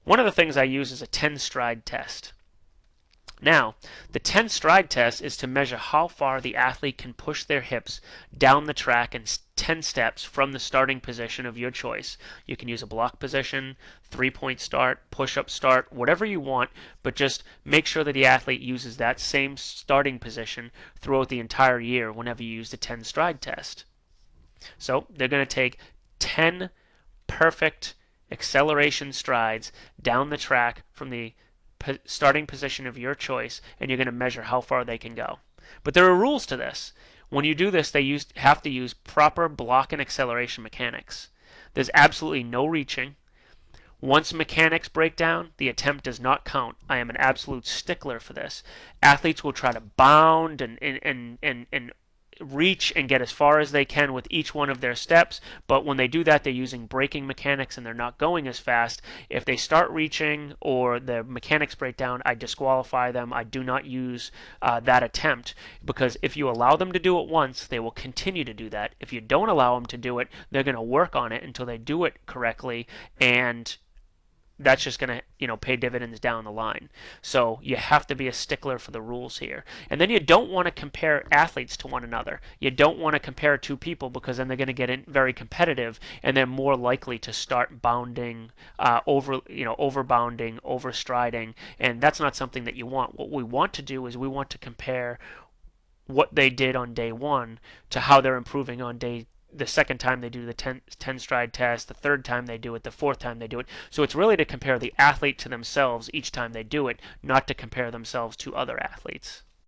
One of the things I use is a 10 stride test. Now, the 10 stride test is to measure how far the athlete can push their hips down the track in 10 steps from the starting position of your choice. You can use a block position, 3-point start, push-up start, whatever you want, but just make sure that the athlete uses that same starting position throughout the entire year whenever you use the 10 stride test. So they're going to take 10 perfect acceleration strides down the track from the starting position of your choice, and you're going to measure how far they can go. But there are rules to this. When you do this, they have to use proper block and acceleration mechanics. There's absolutely no reaching. Once mechanics break down, the attempt does not count. I am an absolute stickler for this. Athletes will try to bound and reach and get as far as they can with each one of their steps, but when they do that, they're using braking mechanics and they're not going as fast. If they start reaching or the mechanics break down, I disqualify them. I do not use that attempt, because if you allow them to do it once, they will continue to do that. If you don't allow them to do it, they're going to work on it until they do it correctly, and that's just going to pay dividends down the line. So you have to be a stickler for the rules here. And then you don't want to compare athletes to one another. You don't want to compare two people, because then they're going to get very competitive, and they're more likely to start bounding, overbounding, overstriding, and that's not something that you want. What we want to do is we want to compare what they did on day one to how they're improving on the second time they do the 10 stride test, the third time they do it, the fourth time they do it. So it's really to compare the athlete to themselves each time they do it, not to compare themselves to other athletes.